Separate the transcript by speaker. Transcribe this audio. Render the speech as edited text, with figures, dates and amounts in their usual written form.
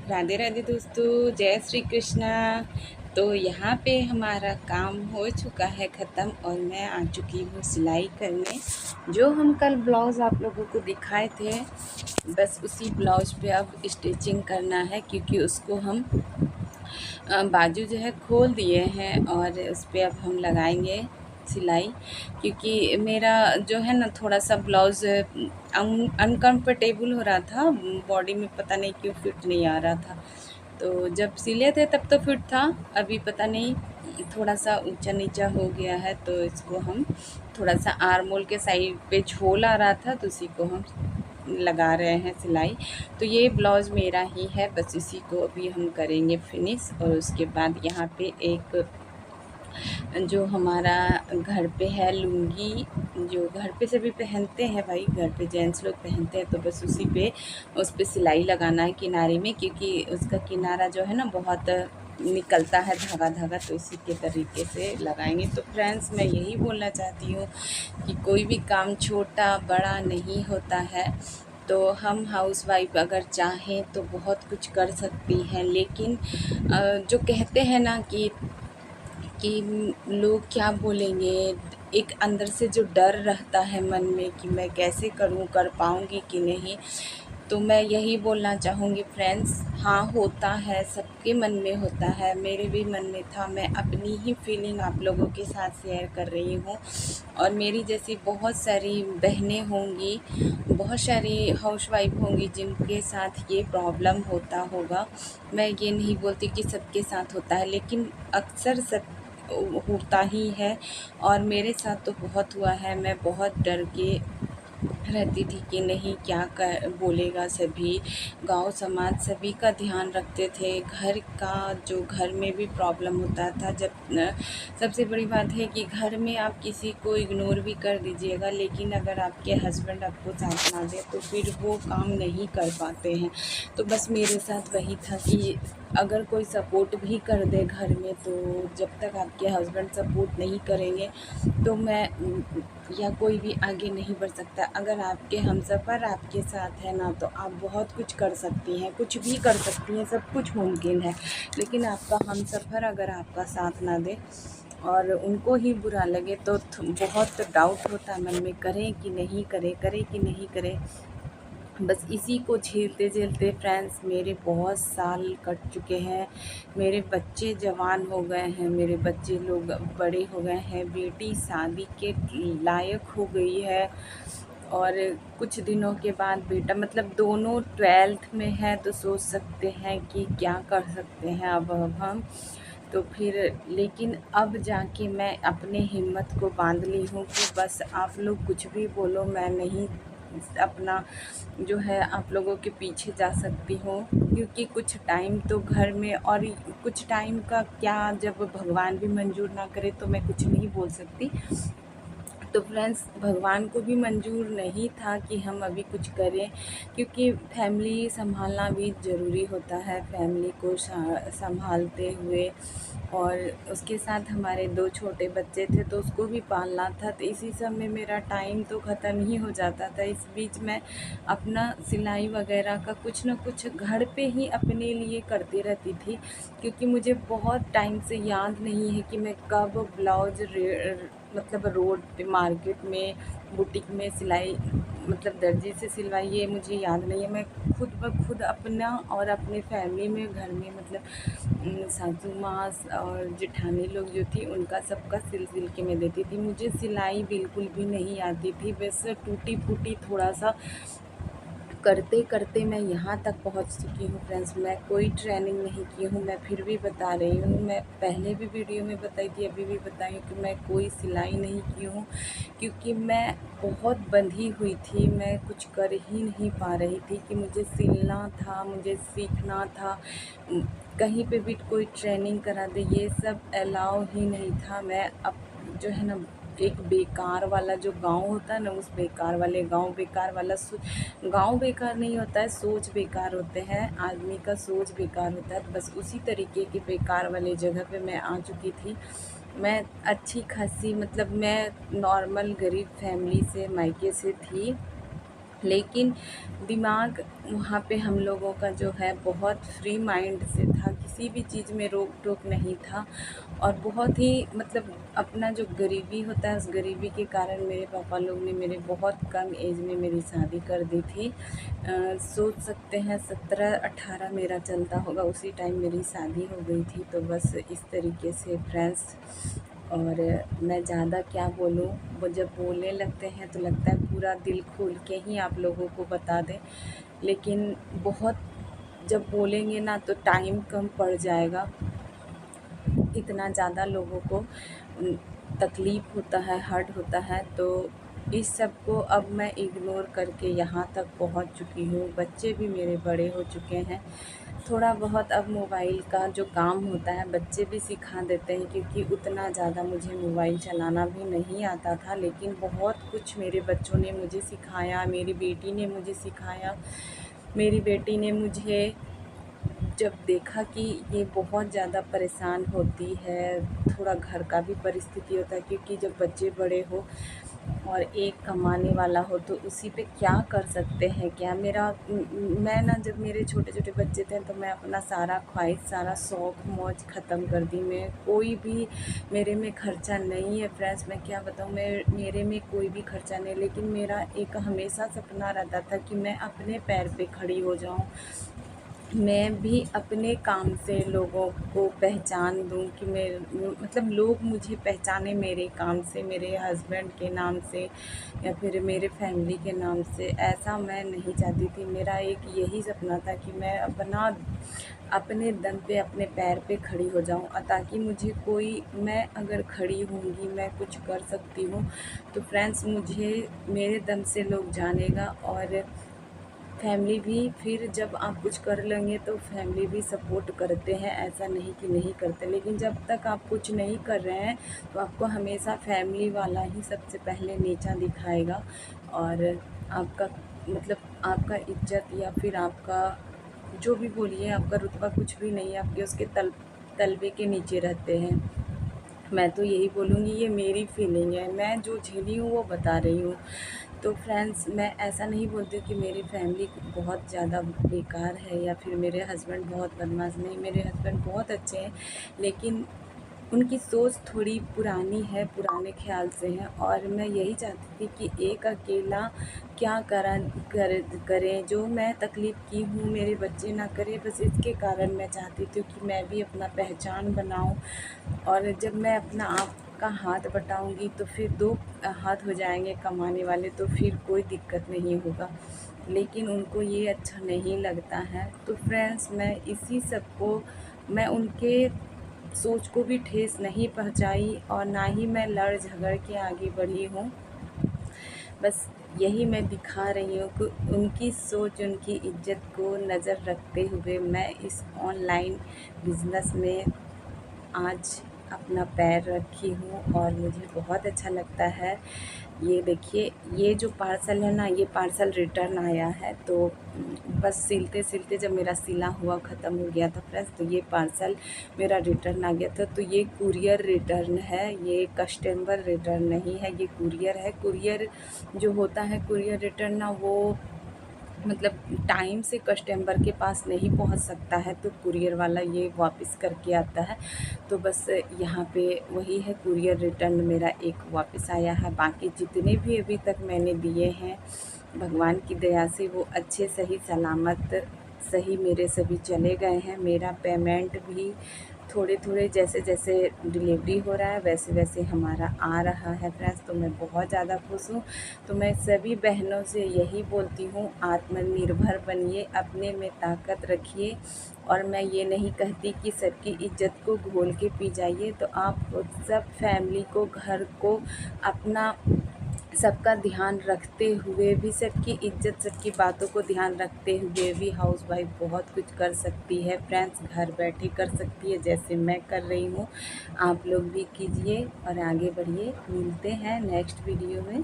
Speaker 1: राधे राधे दोस्तों, जय श्री कृष्णा। तो यहाँ पे हमारा काम हो चुका है ख़त्म और मैं आ चुकी हूँ सिलाई करने। जो हम कल ब्लाउज़ आप लोगों को दिखाए थे, बस उसी ब्लाउज़ पे अब स्टिचिंग करना है, क्योंकि उसको हम बाजू जो है खोल दिए हैं और उस पे अब हम लगाएंगे सिलाई। क्योंकि मेरा जो है ना थोड़ा सा ब्लाउज़ अनकम्फर्टेबल हो रहा था, बॉडी में पता नहीं क्यों फिट नहीं आ रहा था। तो जब सिले थे तब तो फिट था, अभी पता नहीं थोड़ा सा ऊंचा नीचा हो गया है। तो इसको हम थोड़ा सा आर्म होल के साइड पे झोल आ रहा था, तो उसी को हम लगा रहे हैं सिलाई। तो ये ब्लाउज़ मेरा ही है, बस इसी को अभी हम करेंगे फिनिश। और उसके बाद यहाँ पे एक जो हमारा घर पे है लुंगी, जो घर पे सभी पहनते हैं भाई, घर पे जेंट्स लोग पहनते हैं, तो बस उसी पे उस पे सिलाई लगाना है किनारे में, क्योंकि उसका किनारा जो है ना बहुत निकलता है धागा धागा, तो इसी के तरीके से लगाएंगे। तो फ्रेंड्स, मैं यही बोलना चाहती हूँ कि कोई भी काम छोटा बड़ा नहीं होता है। तो हम हाउसवाइफ अगर चाहें तो बहुत कुछ कर सकती हैं, लेकिन जो कहते हैं ना कि लोग क्या बोलेंगे, एक अंदर से जो डर रहता है मन में कि मैं कैसे करूं, कर पाऊंगी कि नहीं। तो मैं यही बोलना चाहूँगी फ्रेंड्स, हाँ होता है, सबके मन में होता है, मेरे भी मन में था। मैं अपनी ही फीलिंग आप लोगों के साथ शेयर कर रही हूँ। और मेरी जैसी बहुत सारी बहनें होंगी, बहुत सारी हाउसवाइफ होंगी जिनके साथ ये प्रॉब्लम होता होगा। मैं ये नहीं बोलती कि सबके साथ होता है, लेकिन अक्सर सब होता ही है। और मेरे साथ तो बहुत हुआ है। मैं बहुत डर के रहती थी कि नहीं क्या कर बोलेगा सभी, गांव समाज सभी का ध्यान रखते थे। घर का जो घर में भी प्रॉब्लम होता था, जब सबसे बड़ी बात है कि घर में आप किसी को इग्नोर भी कर दीजिएगा, लेकिन अगर आपके हस्बैंड आपको साथ ना दे तो फिर वो काम नहीं कर पाते हैं। तो बस मेरे साथ वही था कि अगर कोई सपोर्ट भी कर दे घर में, तो जब तक आपके हस्बैंड सपोर्ट नहीं करेंगे तो मैं या कोई भी आगे नहीं बढ़ सकता। अगर आपके हमसफ़र आपके साथ है ना, तो आप बहुत कुछ कर सकती हैं, कुछ भी कर सकती हैं, सब कुछ मुमकिन है। लेकिन आपका हमसफ़र अगर आपका साथ ना दे और उनको ही बुरा लगे तो बहुत डाउट होता है मन में, करें कि नहीं करें, करें कि नहीं करें। बस इसी को झेलते-झेलते फ्रेंड्स मेरे बहुत साल कट चुके हैं। मेरे बच्चे जवान हो गए हैं, मेरे बच्चे लोग बड़े हो गए हैं, बेटी शादी के लायक हो गई है। और कुछ दिनों के बाद बेटा, मतलब दोनों 12th में है, तो सोच सकते हैं कि क्या कर सकते हैं अब हम। तो फिर लेकिन अब जाके मैं अपने हिम्मत को बांध ली हूँ कि बस आप लोग कुछ भी बोलो, मैं नहीं अपना जो है आप लोगों के पीछे जा सकती हूँ। क्योंकि कुछ टाइम तो घर में, और कुछ टाइम का क्या, जब भगवान भी मंजूर ना करे तो मैं कुछ नहीं बोल सकती। तो फ्रेंड्स, भगवान को भी मंजूर नहीं था कि हम अभी कुछ करें, क्योंकि फैमिली संभालना भी ज़रूरी होता है। फैमिली को संभालते हुए, और उसके साथ हमारे 2 छोटे बच्चे थे, तो उसको भी पालना था। तो इसी सब में मेरा टाइम तो ख़त्म ही हो जाता था। इस बीच मैं अपना सिलाई वगैरह का कुछ न कुछ घर पे ही अपने लिए करती रहती थी, क्योंकि मुझे बहुत टाइम से याद नहीं है कि मैं कब ब्लाउज़ मतलब रोड पे, मार्केट में, बुटीक में सिलाई, मतलब दर्जी से सिलवाई, ये मुझे याद नहीं है। मैं खुद ब खुद अपना और अपने फैमिली में, घर में, मतलब सासू माँ और जेठानी लोग जो थी उनका सबका सिल सिल के मैं देती थी। मुझे सिलाई बिल्कुल भी नहीं आती थी, बस टूटी फूटी थोड़ा सा करते करते मैं यहाँ तक पहुँच चुकी हूँ फ्रेंड्स। मैं कोई ट्रेनिंग नहीं की हूँ, मैं फिर भी बता रही हूँ। मैं पहले भी वीडियो में बताई थी, अभी भी बताई हूँ कि मैं कोई सिलाई नहीं की हूँ, क्योंकि मैं बहुत बंधी हुई थी। मैं कुछ कर ही नहीं पा रही थी कि मुझे सिलना था, मुझे सीखना था। कहीं पे भी कोई ट्रेनिंग करा दे, ये सब अलाउ ही नहीं था। मैं अब जो है ना, एक बेकार वाला जो गाँव होता है ना, उस बेकार वाले गाँव, बेकार वाला गाँव बेकार नहीं होता है, सोच बेकार होते हैं, आदमी का सोच बेकार होता है। तो बस उसी तरीके की बेकार वाली जगह पे मैं आ चुकी थी। मैं अच्छी खासी, मतलब मैं नॉर्मल गरीब फैमिली से, मायके से थी, लेकिन दिमाग वहाँ पे हम लोगों का जो है बहुत फ्री माइंड से था, किसी भी चीज़ में रोक टोक नहीं था। और बहुत ही मतलब अपना जो गरीबी होता है, उस गरीबी के कारण मेरे पापा लोग ने मेरे बहुत कम एज में मेरी शादी कर दी थी। सोच सकते हैं 17-18 मेरा चलता होगा, उसी टाइम मेरी शादी हो गई थी। तो बस इस तरीके से फ्रेंड्स, और मैं ज़्यादा क्या बोलूँ, वो जब बोलने लगते हैं तो लगता है पूरा दिल खोल के ही आप लोगों को बता दें, लेकिन बहुत जब बोलेंगे ना तो टाइम कम पड़ जाएगा। इतना ज़्यादा लोगों को तकलीफ़ होता है, हर्ट होता है। तो इस सब को अब मैं इग्नोर करके यहाँ तक पहुँच चुकी हूँ। बच्चे भी मेरे बड़े हो चुके हैं। थोड़ा बहुत अब मोबाइल का जो काम होता है बच्चे भी सिखा देते हैं, क्योंकि उतना ज़्यादा मुझे मोबाइल चलाना भी नहीं आता था। लेकिन बहुत कुछ मेरे बच्चों ने मुझे सिखाया, मेरी बेटी ने मुझे सिखाया। मेरी बेटी ने मुझे जब देखा कि ये बहुत ज़्यादा परेशान होती है, थोड़ा घर का भी परिस्थिति होता है, क्योंकि जब बच्चे बड़े हो और एक कमाने वाला हो तो उसी पे क्या कर सकते हैं क्या। मैं ना जब मेरे छोटे छोटे बच्चे थे तो मैं अपना सारा ख्वाहिश, सारा शौक़ मौज ख़त्म कर दी। मैं कोई भी मेरे में खर्चा नहीं है फ्रेंड्स, मैं क्या बताऊँ, मेरे में कोई भी खर्चा नहीं। लेकिन मेरा एक हमेशा सपना रहता था कि मैं अपने पैर पे खड़ी हो जाऊँ, मैं भी अपने काम से लोगों को पहचान दूँ, कि मैं मतलब लोग मुझे पहचाने मेरे काम से, मेरे हस्बैंड के नाम से या फिर मेरे फैमिली के नाम से। ऐसा मैं नहीं चाहती थी। मेरा एक यही सपना था कि मैं अपने दम पे अपने पैर पे खड़ी हो जाऊँ, ताकि मुझे कोई, मैं अगर खड़ी होंगी, मैं कुछ कर सकती हूँ तो फ्रेंड्स मुझे मेरे दम से लोग जानेगा। और फैमिली भी फिर जब आप कुछ कर लेंगे तो फैमिली भी सपोर्ट करते हैं, ऐसा नहीं कि नहीं करते। लेकिन जब तक आप कुछ नहीं कर रहे हैं तो आपको हमेशा फैमिली वाला ही सबसे पहले नीचा दिखाएगा। और आपका मतलब आपका इज़्ज़त या फिर आपका जो भी बोलिए, आपका रुतबा कुछ भी नहीं है, आपके उसके तलबे के नीचे रहते हैं। मैं तो यही बोलूँगी, ये मेरी फीलिंग है, मैं जो झेली हूँ वो बता रही हूँ। तो फ्रेंड्स, मैं ऐसा नहीं बोलती कि मेरी फैमिली बहुत ज़्यादा बेकार है या फिर मेरे हस्बैंड बहुत बदमाश, नहीं, मेरे हस्बैंड बहुत अच्छे हैं। लेकिन उनकी सोच थोड़ी पुरानी है, पुराने ख़्याल से हैं। और मैं यही चाहती थी कि एक अकेला क्या करे, जो मैं तकलीफ़ की हूँ मेरे बच्चे ना करें। बस इसके कारण मैं चाहती थी कि मैं भी अपना पहचान बनाऊँ, और जब मैं अपना आप का हाथ बटाऊँगी तो फिर 2 हाथ हो जाएंगे कमाने वाले, तो फिर कोई दिक्कत नहीं होगा। लेकिन उनको ये अच्छा नहीं लगता है। तो फ्रेंड्स, मैं इसी सब को, मैं उनके सोच को भी ठेस नहीं पहुंचाई और ना ही मैं लड़ झगड़ के आगे बढ़ी हूँ। बस यही मैं दिखा रही हूँ कि उनकी सोच, उनकी इज़्ज़त को नज़र रखते हुए मैं इस ऑनलाइन बिज़नेस में आज अपना पैर रखी हूँ और मुझे बहुत अच्छा लगता है। ये देखिए, ये जो पार्सल है ना, ये पार्सल रिटर्न आया है। तो बस सिलते-सिलते जब मेरा सिला हुआ ख़त्म हो गया था फ्रेंड्स, तो ये पार्सल मेरा रिटर्न आ गया था। तो ये कुरियर रिटर्न है, ये कस्टमर रिटर्न नहीं है, ये कुरियर है। कुरियर जो होता है, कुरियर रिटर्न ना, वो मतलब टाइम से कस्टमर के पास नहीं पहुंच सकता है, तो कुरियर वाला ये वापस करके आता है। तो बस यहाँ पे वही है, कुरियर रिटर्न मेरा एक वापस आया है। बाकी जितने भी अभी तक मैंने दिए हैं, भगवान की दया से वो अच्छे सही सलामत सही मेरे सभी चले गए हैं। मेरा पेमेंट भी थोड़े थोड़े जैसे जैसे डिलीवरी हो रहा है वैसे वैसे हमारा आ रहा है फ्रेंड्स। तो मैं बहुत ज़्यादा खुश हूँ। तो मैं सभी बहनों से यही बोलती हूँ, आत्मनिर्भर बनिए, अपने में ताकत रखिए। और मैं ये नहीं कहती कि सबकी इज़्ज़त को घोल के पी जाइए। तो आप सब फैमिली को, घर को, अपना सबका ध्यान रखते हुए भी, सबकी इज़्ज़त, सबकी बातों को ध्यान रखते हुए भी हाउसवाइफ बहुत कुछ कर सकती है फ्रेंड्स, घर बैठे कर सकती है, जैसे मैं कर रही हूँ। आप लोग भी कीजिए और आगे बढ़िए। मिलते हैं नेक्स्ट वीडियो में।